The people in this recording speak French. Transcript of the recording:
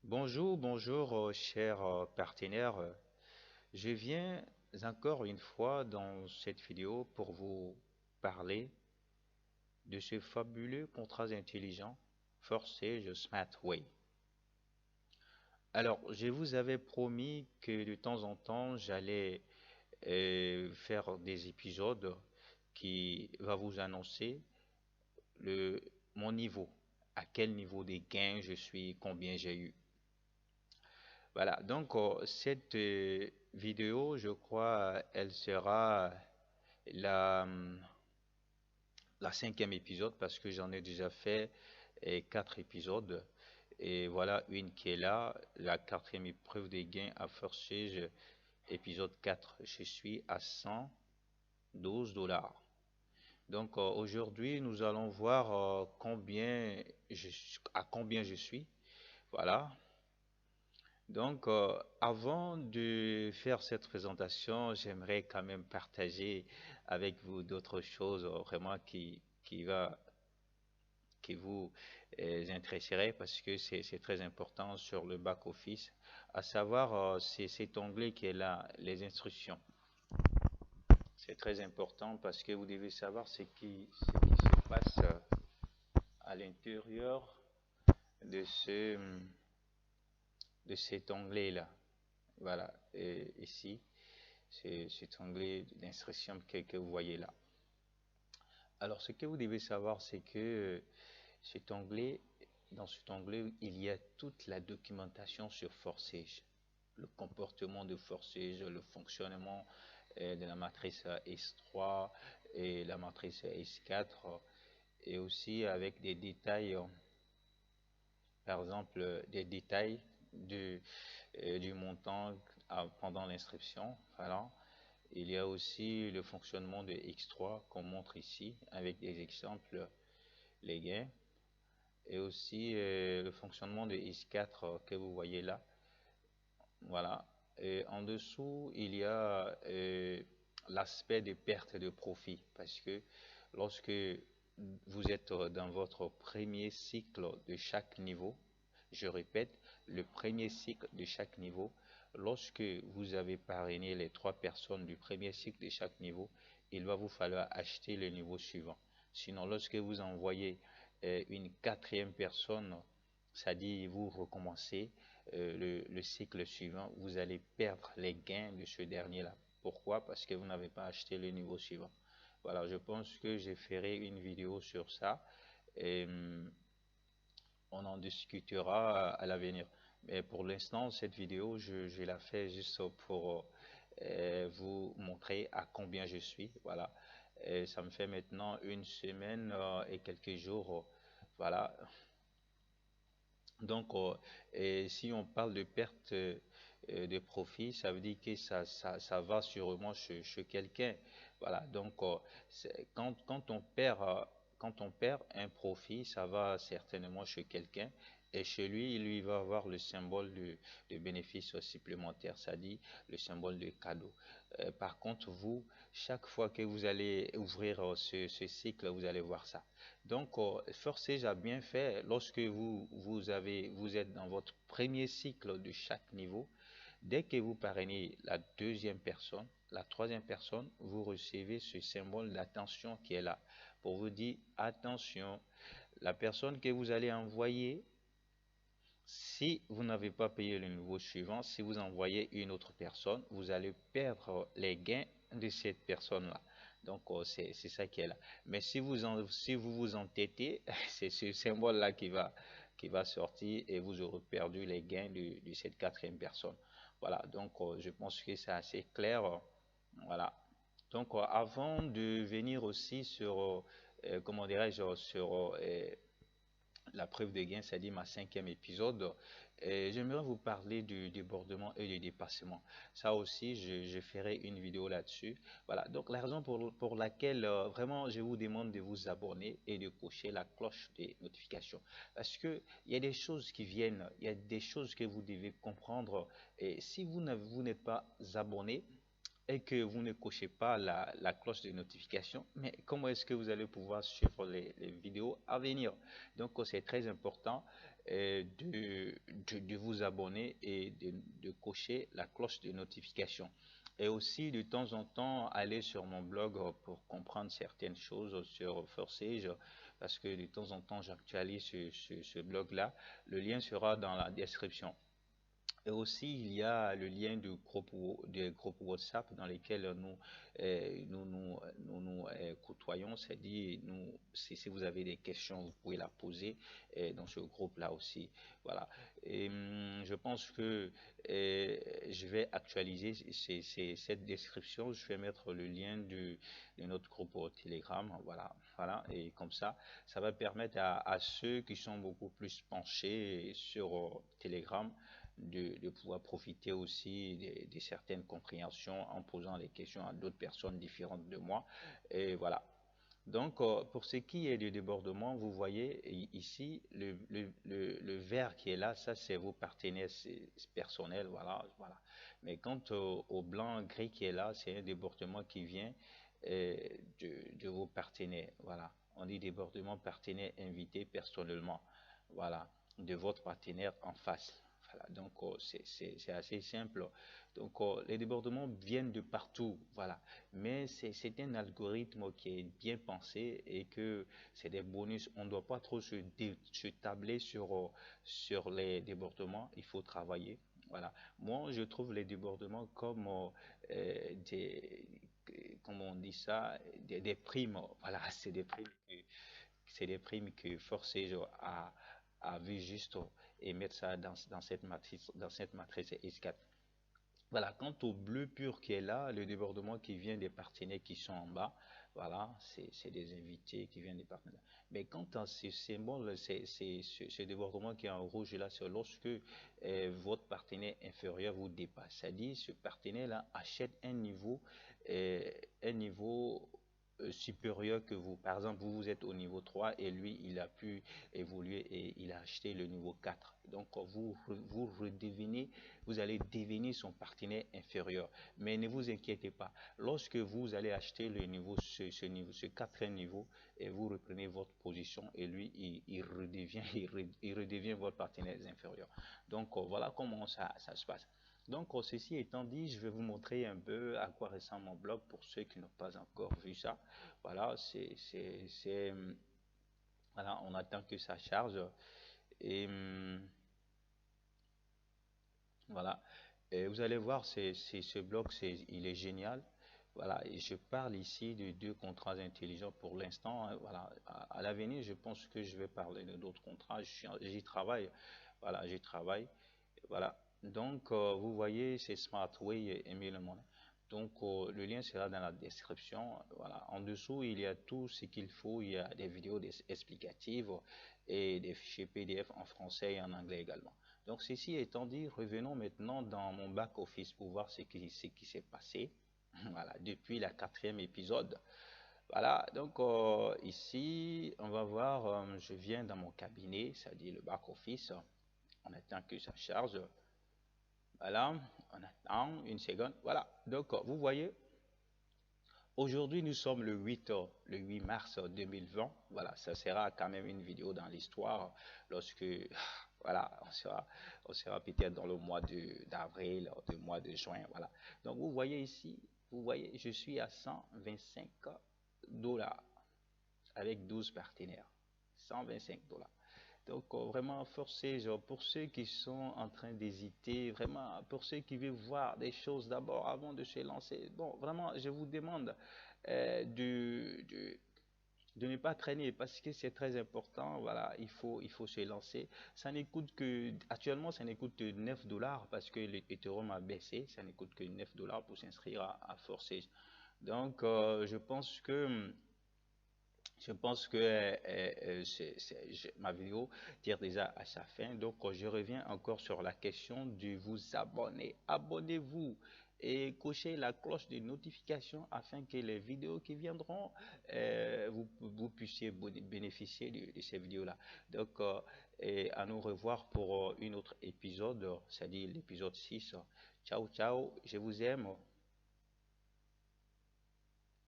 Bonjour, bonjour, chers partenaires. Je viens encore une fois dans cette vidéo pour vous parler de ce fabuleux contrat intelligent Forsage Smart Way. Alors, je vous avais promis que de temps en temps, j'allais faire des épisodes qui va vous annoncer le, mon niveau, à quel niveau des gains je suis, combien j'ai eu. Voilà, donc cette vidéo, je crois, elle sera la, la cinquième épisode parce que j'en ai déjà fait quatre épisodes. Et voilà une qui est là, la quatrième épreuve des gains à Forsage, épisode 4. Je suis à 112 $. Donc aujourd'hui, nous allons voir à combien je suis. Voilà. Donc, avant de faire cette présentation, j'aimerais quand même partager avec vous d'autres choses vraiment qui vous intéresseraient parce que c'est très important sur le back-office, à savoir c'est cet onglet qui est là, les instructions. C'est très important parce que vous devez savoir ce qui se passe à l'intérieur de de cet onglet-là. Voilà, et ici. C'est cet onglet d'instruction que vous voyez là. Alors, ce que vous devez savoir, c'est que cet onglet, dans cet onglet, il y a toute la documentation sur Forsage, le comportement de Forsage, le fonctionnement de la matrice S3 et la matrice S4, et aussi avec des détails, par exemple, des détails du montant pendant l'inscription. Voilà. Il y a aussi le fonctionnement de X3 qu'on montre ici avec des exemples, les gains, et aussi le fonctionnement de X4 que vous voyez là. Voilà. Et en dessous, il y a l'aspect de perte de profit parce que lorsque vous êtes dans votre premier cycle de chaque niveau, je répète, le premier cycle de chaque niveau, lorsque vous avez parrainé les trois personnes du premier cycle de chaque niveau, il va vous falloir acheter le niveau suivant. Sinon, lorsque vous envoyez une quatrième personne, c'est-à-dire vous recommencez le cycle suivant, vous allez perdre les gains de ce dernier-là. Pourquoi? Parce que vous n'avez pas acheté le niveau suivant. Voilà, je pense que je ferai une vidéo sur ça et on en discutera à l'avenir. Mais pour l'instant, cette vidéo, je la fais juste pour vous montrer à combien je suis. Voilà. Et ça me fait maintenant une semaine et quelques jours. Voilà. Donc, et si on parle de perte de profit, ça veut dire que ça va sûrement chez quelqu'un. Voilà. Donc, quand on perd un profit, ça va certainement chez quelqu'un. Et chez lui, il va avoir le symbole de bénéfice supplémentaire, c'est-à-dire le symbole de cadeau. Par contre, vous, chaque fois que vous allez ouvrir ce cycle, vous allez voir ça. Donc, Forsage a bien fait lorsque vous êtes dans votre premier cycle de chaque niveau. Dès que vous parrainez la deuxième personne, la troisième personne, vous recevez ce symbole d'attention qui est là pour vous dire attention, la personne que vous allez envoyer, si vous n'avez pas payé le niveau suivant, si vous envoyez une autre personne, vous allez perdre les gains de cette personne-là. Donc, c'est ça qui est là. Mais si vous vous entêtez, c'est ce symbole-là qui va sortir et vous aurez perdu les gains de cette quatrième personne. Voilà, donc je pense que c'est assez clair. Voilà. Donc, avant de venir aussi sur, comment dirais-je, sur la preuve de gain, c'est-à-dire ma cinquième épisode. J'aimerais vous parler du débordement et du dépassement. Ça aussi, je ferai une vidéo là-dessus. Voilà, donc la raison pour laquelle vraiment je vous demande de vous abonner et de cocher la cloche des notifications. Parce que il y a des choses qui viennent, il y a des choses que vous devez comprendre. Et si vous n'êtes pas abonné, et que vous ne cochez pas la cloche de notification, mais comment est-ce que vous allez pouvoir suivre les vidéos à venir? Donc, c'est très important de vous abonner et de cocher la cloche de notification. Et aussi, de temps en temps, aller sur mon blog pour comprendre certaines choses sur Forsage, parce que de temps en temps, j'actualise ce blog-là. Le lien sera dans la description. Et aussi, il y a le lien des groupes WhatsApp dans lesquels nous côtoyons. C'est-à-dire, si vous avez des questions, vous pouvez la poser dans ce groupe-là aussi. Voilà. Et je pense que je vais actualiser cette description. Je vais mettre le lien de notre groupe Telegram. Voilà. Voilà. Et comme ça va permettre à ceux qui sont beaucoup plus penchés sur Telegram de pouvoir profiter aussi de certaines compréhensions en posant les questions à d'autres personnes différentes de moi. Et voilà. Donc, pour ce qui est du débordement, vous voyez ici, le vert qui est là, ça c'est vos partenaires personnels, voilà, voilà. Mais quant au blanc gris qui est là, c'est un débordement qui vient de vos partenaires, voilà. On dit débordement partenaire invité personnellement, voilà, de votre partenaire en face. Voilà, donc c'est assez simple. Donc les débordements viennent de partout, voilà. Mais c'est un algorithme qui est bien pensé et que c'est des bonus. On ne doit pas trop se tabler sur les débordements. Il faut travailler. Voilà. Moi, je trouve les débordements comme des, comment on dit ça, des primes. Voilà, c'est des primes que Forsage a vu juste et mettre ça dans cette matrice S4. Voilà, quant au bleu pur qui est là, le débordement qui vient des partenaires qui sont en bas, voilà, c'est des invités qui viennent des partenaires. Mais quant à ce symbole, ce débordement qui est en rouge là, c'est lorsque votre partenaire inférieur vous dépasse. C'est-à-dire, ce partenaire-là achète un niveau supérieur que vous. Par exemple, vous êtes au niveau 3 et lui, il a pu évoluer et il a acheté le niveau 4. Donc, vous allez devenir son partenaire inférieur. Mais ne vous inquiétez pas. Lorsque vous allez acheter le niveau, ce quatrième niveau, et vous reprenez votre position et lui, il redevient votre partenaire inférieur. Donc, voilà comment ça se passe. Donc, ceci étant dit, je vais vous montrer un peu à quoi ressemble mon blog pour ceux qui n'ont pas encore vu ça. Voilà, voilà, on attend que ça charge. Et voilà. Et vous allez voir, ce blog, il est génial. Voilà, et je parle ici de 2 contrats intelligents pour l'instant, hein. Voilà, à l'avenir, je pense que je vais parler de d'autres contrats. J'y travaille. Voilà, j'y travaille. Voilà. Donc, vous voyez, c'est SmartWay et Emile Money. Donc, le lien sera dans la description. Voilà. En dessous, il y a tout ce qu'il faut. Il y a des vidéos explicatives et des fichiers PDF en français et en anglais également. Donc, ceci étant dit, revenons maintenant dans mon back-office pour voir ce qui s'est passé. Voilà, depuis la 4e épisode. Voilà, donc ici, on va voir, je viens dans mon cabinet, c'est-à-dire le back-office. On attend que ça charge. Voilà, on attend une seconde. Voilà, donc vous voyez, aujourd'hui nous sommes le 8 mars 2020. Voilà, ça sera quand même une vidéo dans l'histoire lorsque, voilà, on sera peut-être dans le mois d'avril, le mois de juin. Voilà, donc vous voyez ici, vous voyez, je suis à 125 dollars avec 12 partenaires. 125 dollars. Donc, vraiment, forcez, genre, pour ceux qui sont en train d'hésiter, vraiment, pour ceux qui veulent voir des choses d'abord avant de se lancer, bon, vraiment, je vous demande de ne pas traîner parce que c'est très important. Voilà, il faut se lancer. Ça ne coûte que, actuellement, ça ne coûte que 9 dollars parce que l'Ethereum a baissé. Ça ne coûte que 9 dollars pour s'inscrire à Forsage. Donc, je pense que ma vidéo tire déjà à sa fin. Donc, je reviens encore sur la question de vous abonner. Abonnez-vous et cochez la cloche de notification afin que les vidéos qui viendront, vous puissiez bénéficier de ces vidéos-là. Donc, et à nous revoir pour un autre épisode, c'est-à-dire l'épisode 6. Ciao, ciao, je vous aime.